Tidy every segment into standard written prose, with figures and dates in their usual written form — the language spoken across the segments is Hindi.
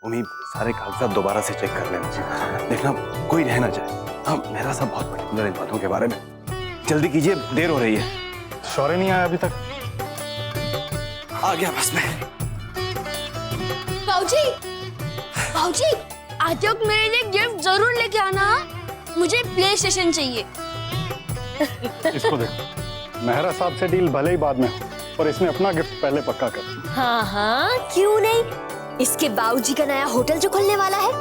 उम्मीद सारे कागजात दोबारा से चेक कर लेना, देखना कोई रह ना जाए। हाँ, मेरा सब बहुत पर्टिकुलर इन बातों के बारे में। जल्दी कीजिए, देर हो रही है। शौर्य नहीं आया अभी तक? आ गया बस मैं। बाबूजी, बाबूजी, आज तक मेरे लिए गिफ्ट जरूर लेके आना। मुझे प्ले स्टेशन चाहिए। इसको देखो, मेहरा साहब से डील भले ही बाद में हो, पर इसमें अपना गिफ्ट पहले पक्का कर। हाँ हाँ, क्यों नहीं। इसके बाबूजी का नया होटल जो खुलने वाला है,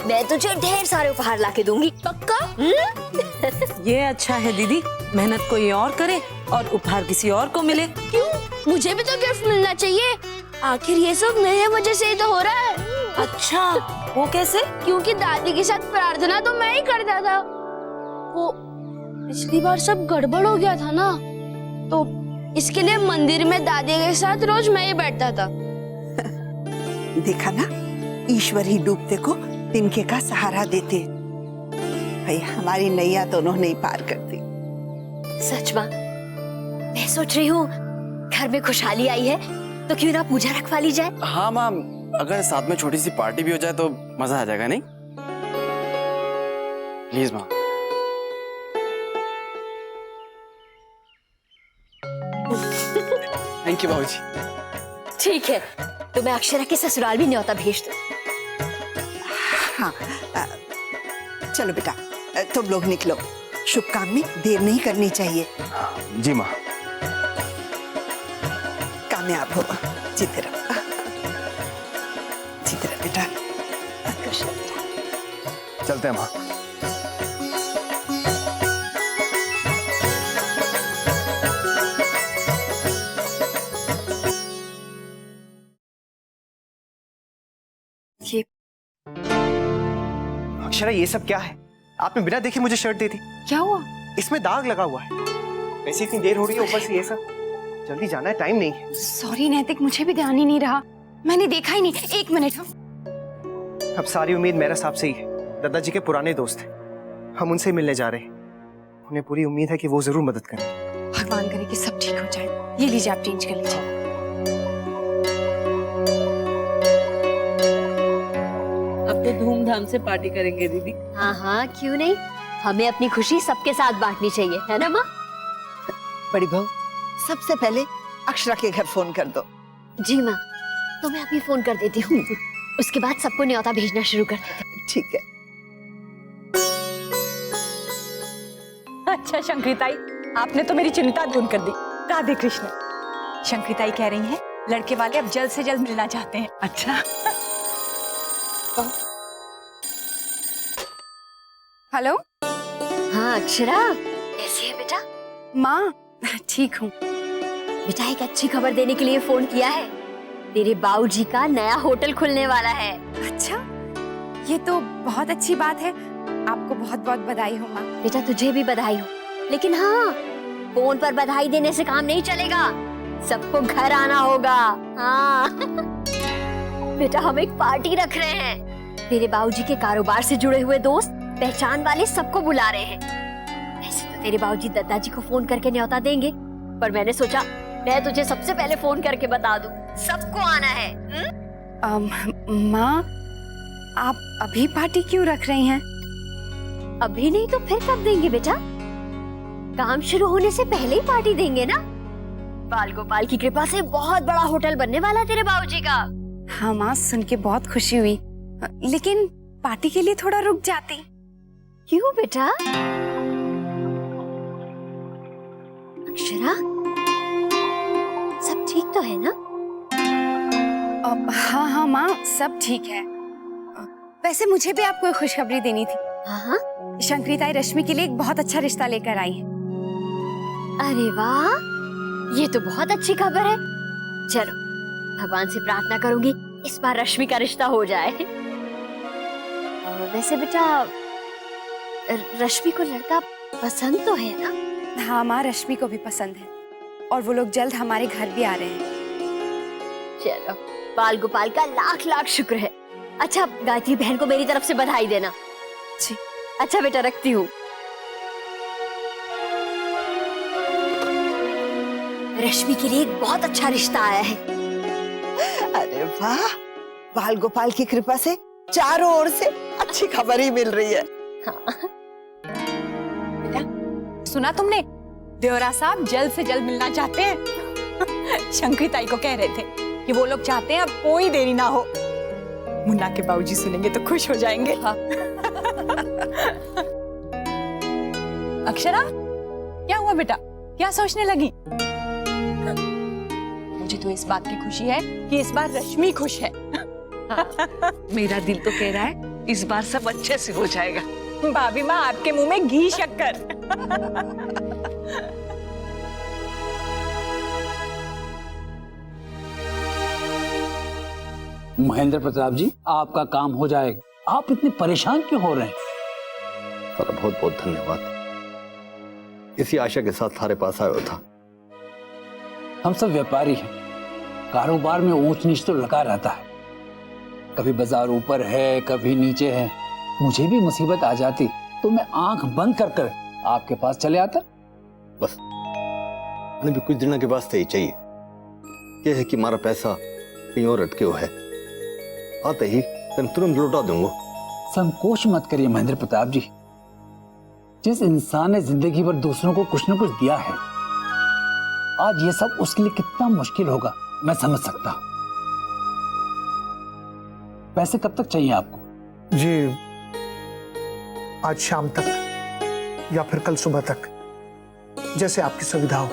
मैं तुझे ढेर सारे उपहार लाके दूंगी। पक्का? ये अच्छा है दीदी, मेहनत कोई और करे और उपहार किसी और को मिले। क्यों? मुझे भी तो गिफ्ट मिलना चाहिए। आखिर ये सब मेरे वजह से ही तो हो रहा है। अच्छा, वो कैसे? क्योंकि दादी के साथ प्रार्थना तो मैं ही करता था। वो पिछली बार सब गड़बड़ हो गया था ना, तो इसके लिए मंदिर में दादी के साथ रोज मैं ही बैठता था। देखा ना, ईश्वर ही डूबते को तिनके का सहारा देते। भाई हमारी नैया दोनों नहीं पार करती। सच माँ, मैं सोच रही हूँ घर में खुशहाली आई है तो क्यों ना पूजा रखवा ली जाए। हाँ माँ, अगर साथ में छोटी सी पार्टी भी हो जाए तो मजा आ जाएगा, नहीं? प्लीज माँ। थैंक यू बाबूजी। ठीक है, तो मैं अक्षरा के ससुराल भी न्योता भेज दूँ। हाँ, चलो बेटा, तुम लोग निकलो। शुभ काम में देर नहीं करनी चाहिए। जी माँ। कामयाब हो, जीते रहो, जीते रहो बेटा। चलते हैं माँ। ये अक्षरा, ये सब क्या है? आपने बिना देखे मुझे शर्ट दे दी। क्या हुआ? इसमें दाग लगा हुआ है। वैसे इतनी देर हो रही है, ऊपर से ये सब। जल्दी जाना है, टाइम नहीं है। सॉरी नैतिक, मुझे भी ध्यान ही नहीं रहा, मैंने देखा ही नहीं। एक मिनट। अब सारी उम्मीद मेरा साहब से ही है। दादाजी के पुराने दोस्त हैं, हम उनसे मिलने जा रहे हैं। उन्हें पूरी उम्मीद है कि वो जरूर मदद करें। भगवान करे कि सब ठीक हो जाए। ये लीजिए, आप चेंज कर लीजिए। अब तो धूमधाम से पार्टी करेंगे दीदी। हाँ हाँ, क्यों नहीं। हमें अपनी खुशी सबके साथ बांटनी चाहिए, है ना माँ? बड़ी बहू, सबसे पहले अक्षरा के घर फोन कर दो। जी माँ, तो मैं अभी फोन कर देती हूँ। उसके बाद सबको न्योता भेजना शुरू कर देते हैं। ठीक है। अच्छा शंकरिताई, आपने तो मेरी चिंता दूर कर दी। राधे कृष्ण। शंकरिताई कह रही हैं, लड़के वाले अब जल्द से जल्द मिलना चाहते हैं। अच्छा। हेलो। हाँ अक्षरा, कैसी है बेटा? माँ, ठीक हूँ। बेटा, एक अच्छी खबर देने के लिए फोन किया है। तेरे बाबूजी का नया होटल खुलने वाला है। अच्छा, ये तो बहुत अच्छी बात है। आपको बहुत बहुत बधाई हो माँ। बेटा, तुझे भी बधाई हो। लेकिन हाँ, फोन पर बधाई देने से काम नहीं चलेगा, सबको घर आना होगा। हाँ। बेटा, हम एक पार्टी रख रहे हैं। तेरे बाबूजी के कारोबार से जुड़े हुए दोस्त, पहचान वाले सबको बुला रहे हैं। वैसे तो तेरे बाबूजी दादाजी को फोन करके न्योता देंगे, पर मैंने सोचा मैं तुझे सबसे पहले फोन करके बता दूं, सबको आना है। माँ, आप अभी पार्टी क्यों रख रही हैं? अभी नहीं तो फिर कब देंगे बेटा? काम शुरू होने से पहले ही पार्टी देंगे ना। बाल गोपाल की कृपा से बहुत बड़ा होटल बनने वाला है तेरे बाबूजी का। हाँ माँ, सुन के बहुत खुशी हुई, लेकिन पार्टी के लिए थोड़ा रुक जाती। क्यों बेटा? अक्षरा, सब ठीक तो है ना? हाँ हाँ माँ, सब ठीक है। वैसे मुझे भी आपको एक खुशखबरी देनी थी। हाँ हाँ। शंकरिताई रश्मि के लिए एक बहुत अच्छा रिश्ता लेकर आई है। अरे वाह, ये तो बहुत अच्छी खबर है। चलो, भगवान से प्रार्थना करूंगी इस बार रश्मि का रिश्ता हो जाए। वैसे बेटा, रश्मि को लड़का पसंद तो है ना? हाँ माँ, रश्मि को भी पसंद है और वो लोग जल्द हमारे घर भी आ रहे हैं। चलो, बाल गोपाल का लाख लाख शुक्र है। अच्छा, गायत्री बहन को मेरी तरफ से बधाई देना। जी। अच्छा बेटा, रखती हूँ। रश्मि के लिए एक बहुत अच्छा रिश्ता आया है। अरे वाह, बाल गोपाल की कृपा से चारों ओर से अच्छी खबर ही मिल रही है। सुना तुमने, देवरा साहब जल्द से जल्द मिलना चाहते हैं। शंकरी ताई को कह रहे थे कि वो लोग चाहते हैं अब कोई देरी ना हो। मुन्ना के बाबूजी सुनेंगे तो खुश हो जाएंगे। हाँ। अक्षरा, क्या हुआ बेटा, क्या सोचने लगी? मुझे तो इस बात की खुशी है कि इस बार रश्मि खुश है। मेरा दिल तो कह रहा है इस बार सब अच्छे से हो जाएगा। भाभी माँ, आपके मुंह में घी शक्कर। महेंद्र प्रताप जी, आपका काम हो जाएगा। आप इतने परेशान क्यों हो रहे हैं? सर बहुत बहुत धन्यवाद। इसी आशा के साथ थारे पास आया था। हम सब व्यापारी हैं, कारोबार में ऊंच नीच तो लगा रहता है। कभी बाजार ऊपर है, कभी नीचे है। मुझे भी मुसीबत आ जाती तो मैं आंख बंद कर कर आपके पास चले आता। बस मैंने भी कुछ दिनों के वास्ते ही चाहिए। यह है कि हमारा पैसा कहीं और अटके हुआ है, आते ही तुरंत लौटा दूंगा। संकोच मत करिए महेंद्र प्रताप जी। जिस इंसान ने जिंदगी भर दूसरों को कुछ न कुछ दिया है, आज ये सब उसके लिए कितना मुश्किल होगा मैं समझ सकता हूं। पैसे कब तक चाहिए आपको? जी, आज शाम तक या फिर कल सुबह तक, जैसे आपकी सुविधा हो।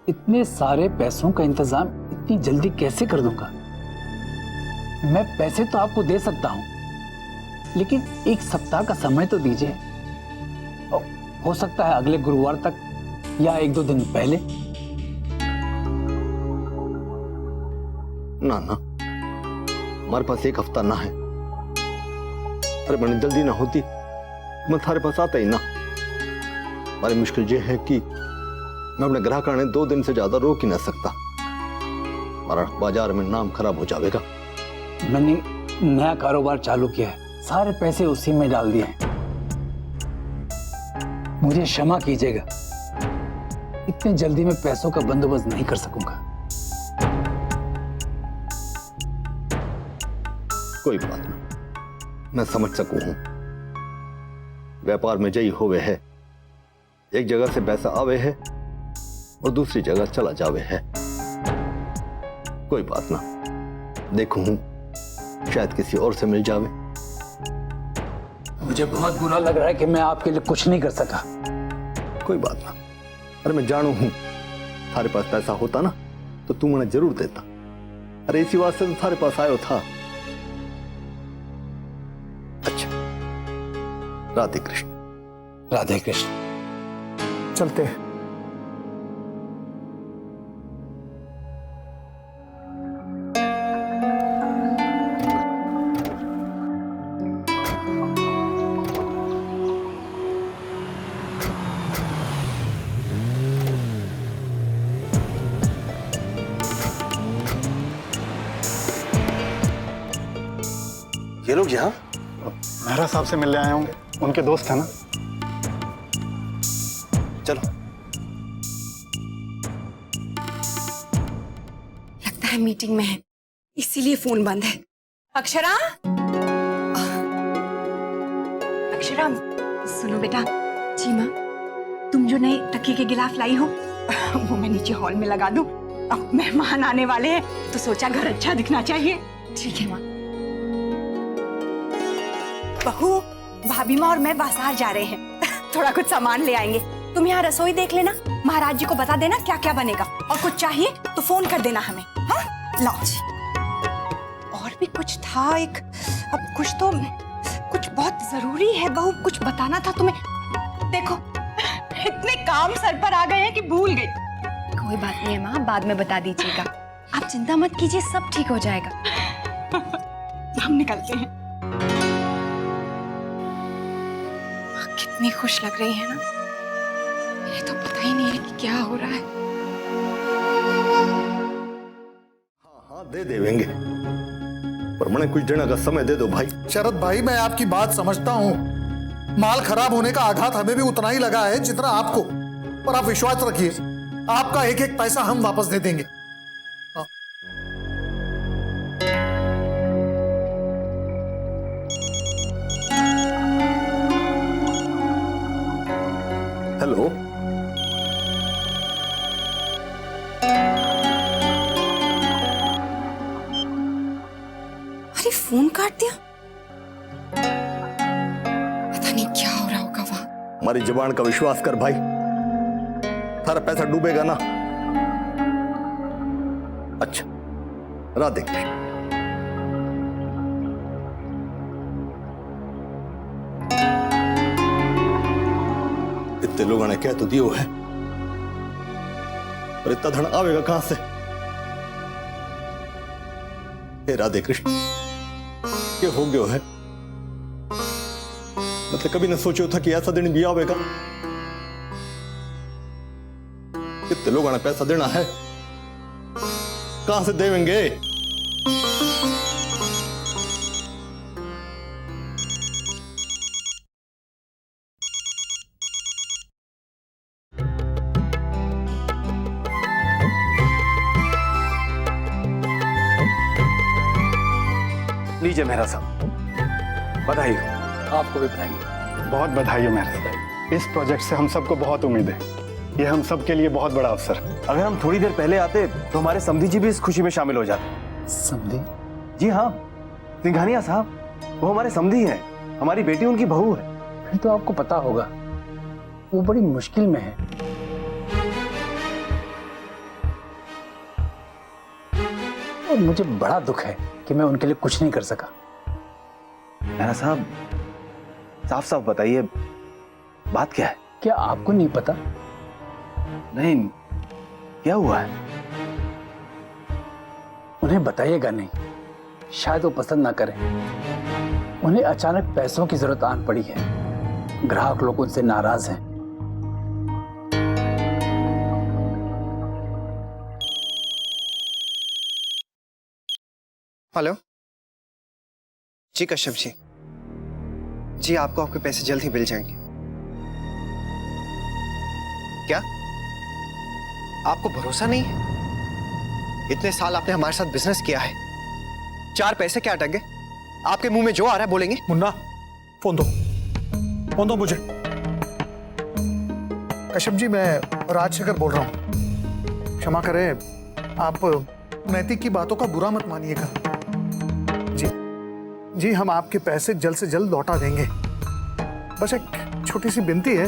इतने सारे पैसों का इंतजाम इतनी जल्दी कैसे कर दूंगा? मैं पैसे तो आपको दे सकता हूं, लेकिन एक सप्ताह का समय तो दीजिए। हो सकता है अगले गुरुवार तक या एक दो दिन पहले। ना ना, हमारे पास एक हफ्ता ना है। अरे मैंने जल्दी ना होती मैं थारे पास आता ही ना। हमारी मुश्किल ये है कि मैं अपने ग्राहक ने 2 दिन से ज्यादा रोक ही ना सकता। हमारा बाजार में नाम खराब हो जाएगा। मैंने नया कारोबार चालू किया है, सारे पैसे उसी में डाल दिए हैं। मुझे क्षमा कीजिएगा, इतनी जल्दी मैं पैसों का बंदोबस्त नहीं कर सकूंगा। कोई बात नहीं, मैं समझ सकूं हूं। व्यापार में जई होवे है, एक जगह से पैसा आवे है और दूसरी जगह चला जावे है। कोई बात ना, देखूं हूं शायद किसी और से मिल जावे। मुझे बहुत बुरा लग रहा है कि मैं आपके लिए कुछ नहीं कर सका। कोई बात ना, अरे मैं जानू हूं थारे पास पैसा होता ना तो तू मुझे जरूर देता। अरे इसी वास्ते तो थारे पास आयो था। अच्छा, राधे कृष्ण। राधे कृष्ण। चलते हैं। ये लोग यहाँ? मेहरा साहब से मिलने आया हूँ, उनके दोस्त है ना। चलो। लगता है मीटिंग में है, इसीलिए फोन बंद है। अक्षरा, अक्षरा सुनो बेटा। जी माँ, तुम जो नए तकिए के गिलाफ लाई हो वो मैं नीचे हॉल में लगा दूं। अब मेहमान आने वाले हैं तो सोचा घर अच्छा दिखना चाहिए। ठीक है माँ। बहू, भाभी माँ और मैं बाजार जा रहे हैं, थोड़ा कुछ सामान ले आएंगे। तुम यहाँ रसोई देख लेना, महाराज जी को बता देना क्या क्या बनेगा, और कुछ चाहिए तो फोन कर देना हमें। हाँ, लाओ जी। और भी कुछ था एक, अब कुछ बहुत जरूरी है बहू, कुछ बताना था तुम्हें। देखो इतने काम सर पर आ गए हैं कि भूल गई। कोई बात नहीं है माँ, बाद में बता दीजिएगा। आप चिंता मत कीजिए, सब ठीक हो जाएगा। हम निकलते हैं। कितनी खुश लग रही है ना, ये तो पता ही नहीं है कि क्या हो रहा है। हाँ दे देंगे, पर मैंने कुछ दिन का समय दे दो भाई। शरद भाई, मैं आपकी बात समझता हूँ। माल खराब होने का आघात हमें भी उतना ही लगा है जितना आपको, पर आप विश्वास रखिए, आपका एक एक पैसा हम वापस दे देंगे। अरे फोन काट दिया, पता नहीं क्या हो रहा होगा वहां। हमारी जुबान का विश्वास कर भाई, सारा पैसा डूबेगा ना। अच्छा, राधे कृष्ण। इतने लोगों ने कह तो दियो है, और इतना धन आवेगा कहां से? हे राधे कृष्ण, ये हो गयो है। मतलब कभी न सोचो था कि ऐसा दिन भी आवेगा। कितने लोगों ने पैसा देना है, कहां से देवेंगे? लीजिए मेहरा साहब, बधाई हो। आपको भी बधाई। बहुत बधाई हो मेहरा साहब, इस प्रोजेक्ट से हम सबको बहुत उम्मीद है। ये हम सब के लिए बहुत बड़ा अवसर। अगर हम थोड़ी देर पहले आते तो हमारे समधी जी भी इस खुशी में शामिल हो जाते। समधी? जी हाँ, सिंघानिया साहब, वो हमारे समधी हैं, हमारी बेटी उनकी बहू है। फिर तो आपको पता होगा वो बड़ी मुश्किल में है। और मुझे बड़ा दुख है कि मैं उनके लिए कुछ नहीं कर सका। मेहरा साहब, साफ साफ बताइए, बात क्या है? क्या आपको नहीं पता? नहीं, क्या हुआ है? उन्हें बताइएगा नहीं, शायद वो पसंद ना करें। उन्हें अचानक पैसों की जरूरत आन पड़ी है, ग्राहक लोग उनसे नाराज हैं। हेलो जी, कश्यप जी। जी, आपको आपके पैसे जल्द ही मिल जाएंगे। क्या आपको भरोसा नहीं है? इतने साल आपने हमारे साथ बिजनेस किया है, 4 पैसे क्या अटक गए? आपके मुंह में जो आ रहा है बोलेंगे? मुन्ना, फोन दो, फोन दो मुझे। कश्यप जी, मैं राजशेखर बोल रहा हूं। क्षमा करें, आप नैतिक की बातों का बुरा मत मानिएगा। जी, हम आपके पैसे जल्द से जल्द लौटा देंगे। बस एक छोटी सी विनती है,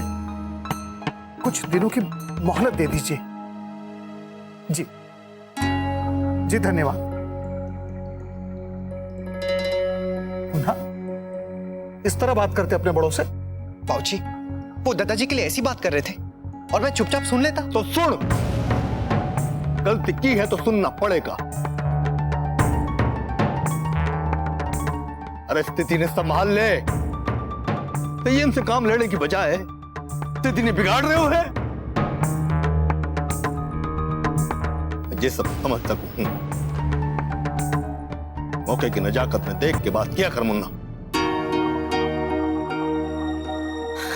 कुछ दिनों की मोहलत दे दीजिए। जी जी, धन्यवाद। इस तरह बात करते अपने बड़ों से? बाबूजी, वो दादाजी के लिए ऐसी बात कर रहे थे और मैं चुपचाप सुन लेता। तो सुन, गलती की है तो सुनना पड़ेगा। अरे स्थिति ने संभाल ले, संयम से काम लेने की बजाय स्थिति ने बिगाड़ रहे हो है। ये सब समझ सकूं, मौके की नजाकत में देख के बात किया कर मुन्ना।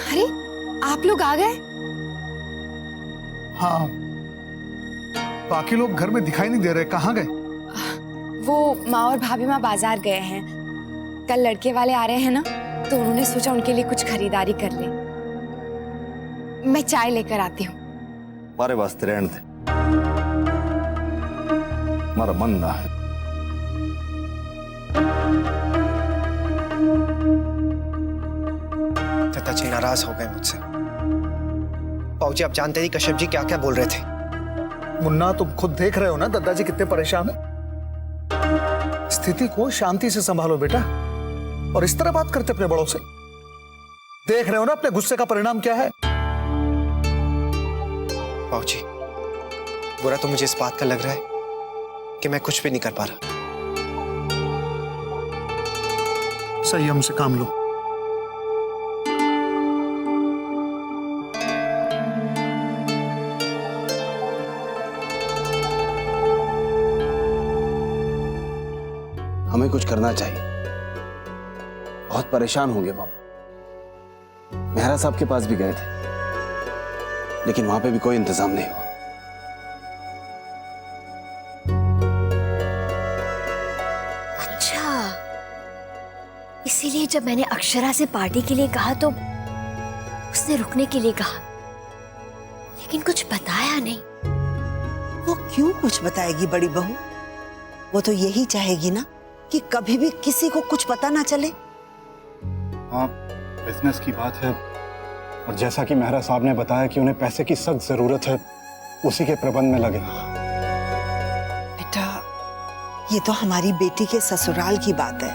अरे, आप लोग आ गए? हाँ, बाकी लोग घर में दिखाई नहीं दे रहे, कहाँ गए? वो माँ और भाभी माँ बाजार गए हैं। कल लड़के वाले आ रहे हैं ना, तो उन्होंने सोचा उनके लिए कुछ खरीदारी कर ले। मैं चाय लेकर आती हूँ। हमारे वास्ते रहने दे, हमारा मन ना है। दादाजी नाराज हो गए मुझसे। बाबूजी, आप जानते ही कश्यप जी क्या क्या बोल रहे थे। मुन्ना, तुम खुद देख रहे हो ना दादाजी कितने परेशान हैं। स्थिति को शांति से संभालो बेटा, और इस तरह बात करते अपने बड़ों से। देख रहे हो ना अपने गुस्से का परिणाम क्या है। बाबूजी, बुरा तो मुझे इस बात का लग रहा है कि मैं कुछ भी नहीं कर पा रहा। संयम से काम लो। हमें कुछ करना चाहिए, बहुत परेशान होंगे वो। मेहरा साहब के पास भी गए थे, लेकिन वहां पे भी कोई इंतजाम नहीं हुआ। अच्छा, इसीलिए जब मैंने अक्षरा से पार्टी के लिए कहा तो उसने रुकने के लिए कहा, लेकिन कुछ बताया नहीं। वो क्यों कुछ बताएगी बड़ी बहू? वो तो यही चाहेगी ना कि कभी भी किसी को कुछ पता ना चले? हाँ, बिजनेस की बात है और जैसा कि मेहरा साहब ने बताया कि उन्हें पैसे की सख्त जरूरत है, उसी के प्रबंध में लगे। बेटा, ये तो हमारी बेटी के ससुराल की बात है।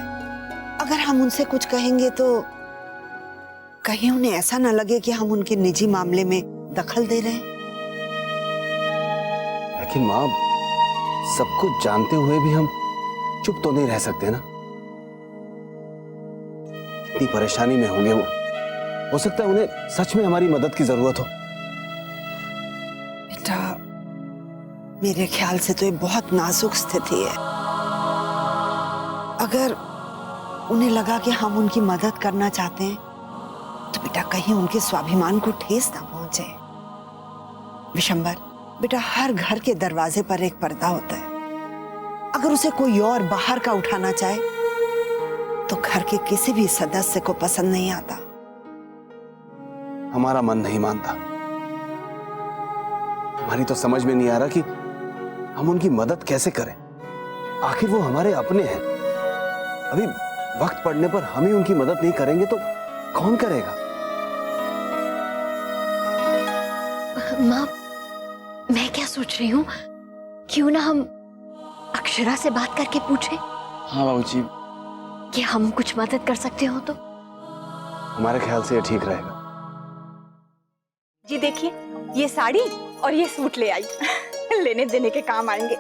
अगर हम उनसे कुछ कहेंगे तो कहीं उन्हें ऐसा ना लगे कि हम उनके निजी मामले में दखल दे रहे हैं। लेकिन माँ, सब कुछ जानते हुए भी हम चुप तो नहीं रह सकते ना। इतनी परेशानी में होंगे वो, हो सकता है उन्हें सच में हमारी मदद की जरूरत हो। बेटा, मेरे ख्याल से तो ये बहुत नाजुक स्थिति है। अगर उन्हें लगा कि हम उनकी मदद करना चाहते हैं तो बेटा कहीं उनके स्वाभिमान को ठेस ना पहुंचे। विशंबर, बेटा हर घर के दरवाजे पर एक पर्दा होता है। अगर उसे कोई और बाहर का उठाना चाहे तो घर के किसी भी सदस्य को पसंद नहीं आता। हमारा मन नहीं मानता। हमारी तो समझ में नहीं आ रहा कि हम उनकी मदद कैसे करें। आखिर वो हमारे अपने हैं। अभी वक्त पड़ने पर हम ही उनकी मदद नहीं करेंगे तो कौन करेगा? माँ, मैं क्या सोच रही हूँ, क्यों ना हम अक्षरा से बात करके पूछें हाँ बाबूजी, कि हम कुछ मदद कर सकते हो तो। हमारे ख्याल से ये ठीक रहेगा। जी देखिए, ये साड़ी और ये सूट ले आई। लेने देने के काम आएंगे,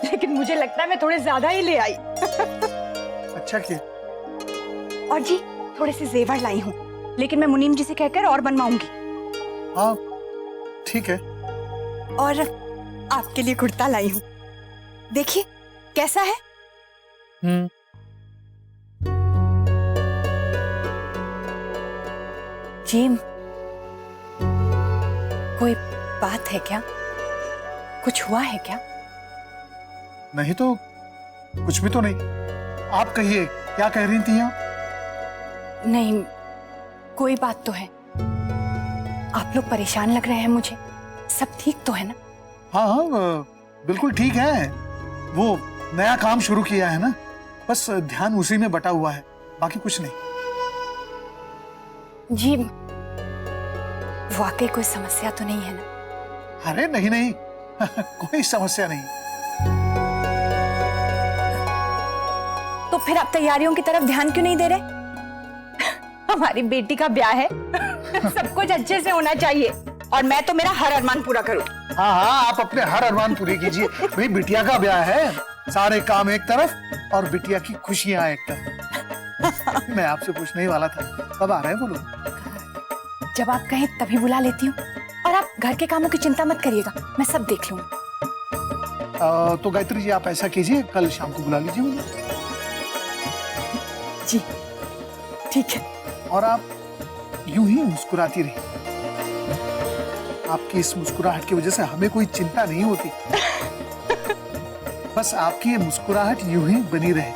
लेकिन मुझे लगता है मैं थोड़े ज्यादा ही ले आई। अच्छा किया। और जी थोड़े से जेवर लाई हूँ, लेकिन मैं मुनीम जी से कहकर और बनवाऊंगी। हाँ ठीक है। और आपके लिए कुर्ता लाई हूँ, देखिए कैसा है। जी कोई बात है क्या? कुछ हुआ है क्या? नहीं तो कुछ भी तो नहीं। आप कहिए, क्या कह रही थी आप? नहीं, कोई बात तो है। आप लोग परेशान लग रहे हैं मुझे। सब ठीक तो है ना? हाँ हाँ, बिल्कुल ठीक है। वो नया काम शुरू किया है ना, बस ध्यान उसी में बटा हुआ है, बाकी कुछ नहीं। जी वाकई कोई समस्या तो नहीं है ना? अरे नहीं नहीं, कोई समस्या नहीं। तो फिर आप तैयारियों की तरफ ध्यान क्यों नहीं दे रहे? हमारी बेटी का ब्याह है, सब कुछ अच्छे से होना चाहिए और मैं तो मेरा हर अरमान पूरा करूं। हाँ हाँ, आप अपने हर अरमान पूरी कीजिए। भाई बिटिया का ब्याह है, सारे काम एक तरफ और बिटिया की खुशियां एक तरफ। मैं आपसे पूछने ही वाला था, कब आ रहे हैं वो लोग? जब आप कहें तभी बुला लेती हूँ। और आप घर के कामों की चिंता मत करिएगा, मैं सब देख लूंगा। तो गायत्री जी आप ऐसा कीजिए, कल शाम को बुला लीजिए मुझे। जी ठीक है। और आप यूं ही मुस्कुराती रहिए। आपकी इस मुस्कुराहट की वजह से हमें कोई चिंता नहीं होती। बस आपकी ये मुस्कुराहट यूं ही बनी रहे।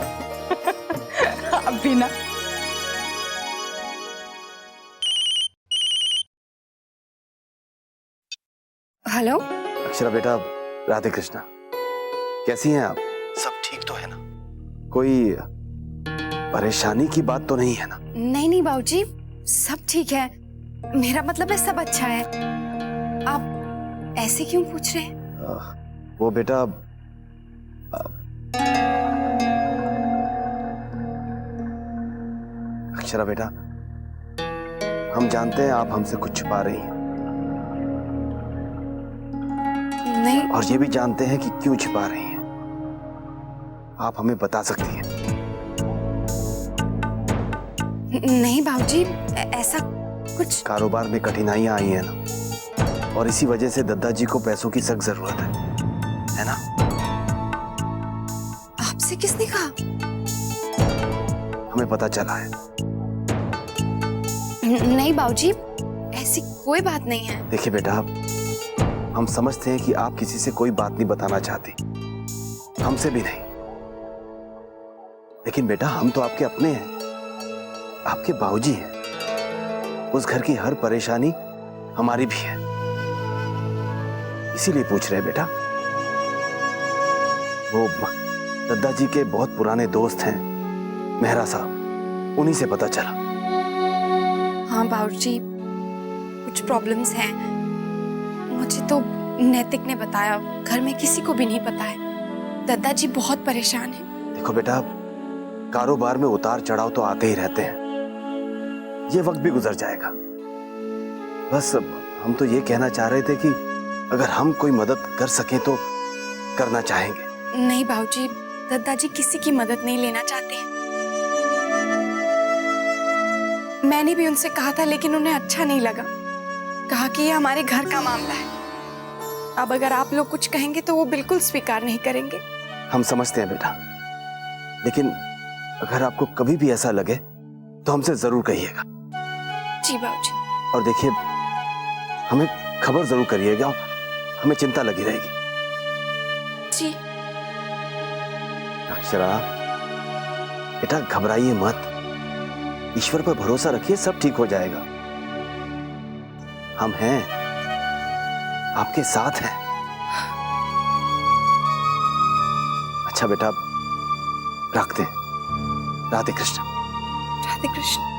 आप भी ना। हेलो अक्षरा बेटा, राधे कृष्णा, कैसी हैं आप? सब ठीक तो है ना? कोई परेशानी की बात तो नहीं है ना? नहीं नहीं बाबूजी, सब ठीक है। मेरा मतलब है सब अच्छा है। आप ऐसे क्यों पूछ रहे हैं? वो बेटा, अक्षरा बेटा, हम जानते हैं आप हमसे कुछ छुपा रही हैं। नहीं। और ये भी जानते हैं कि क्यों छिपा रही हैं। आप हमें बता सकती हैं। नहीं बाबूजी, ऐसा कुछ। कारोबार में कठिनाइयां आई हैं ना, और इसी वजह से दद्दा जी को पैसों की सख्त जरूरत है ना? आपसे किसने कहा? हमें पता चला है। नहीं बाबूजी, ऐसी कोई बात नहीं है। देखिए बेटा, हम समझते हैं कि आप किसी से कोई बात नहीं बताना चाहती, हमसे भी नहीं। लेकिन बेटा, हम तो आपके अपने हैं, आपके बाबूजी हैं। उस घर की हर परेशानी हमारी भी है, इसीलिए पूछ रहे हैं बेटा। वो दद्दा जी के बहुत पुराने दोस्त हैं मेहरा साहब, उन्हीं से पता चला। हाँ बाबूजी, कुछ प्रॉब्लम्स हैं। मुझे तो नैतिक ने बताया, घर में किसी को भी नहीं पता है। दद्दा जी बहुत परेशान हैं। देखो बेटा, कारोबार में उतार चढ़ाव तो आते ही रहते हैं, ये वक्त भी गुजर जाएगा। बस हम तो ये कहना चाह रहे थे कि अगर हम कोई मदद कर सकें तो करना चाहेंगे। नहीं बाबूजी, दद्दा जी किसी की मदद नहीं लेना चाहते हैं। मैंने भी उनसे कहा था, लेकिन उन्हें अच्छा नहीं लगा। कहा कि ये हमारे घर का मामला है। अब अगर आप लोग कुछ कहेंगे तो वो बिल्कुल स्वीकार नहीं करेंगे। हम समझते हैं बेटा, लेकिन अगर आपको कभी भी ऐसा लगे तो हमसे जरूर कहिएगा। जी बाबूजी। और देखिए, हमें खबर जरूर करिएगा, हमें चिंता लगी रहेगी। जी। अक्षरा बेटा, घबराइए मत, ईश्वर पर भरोसा रखिए, सब ठीक हो जाएगा। हम हैं, आपके साथ हैं। अच्छा बेटा, रखते हैं। राधे कृष्ण। राधे कृष्ण।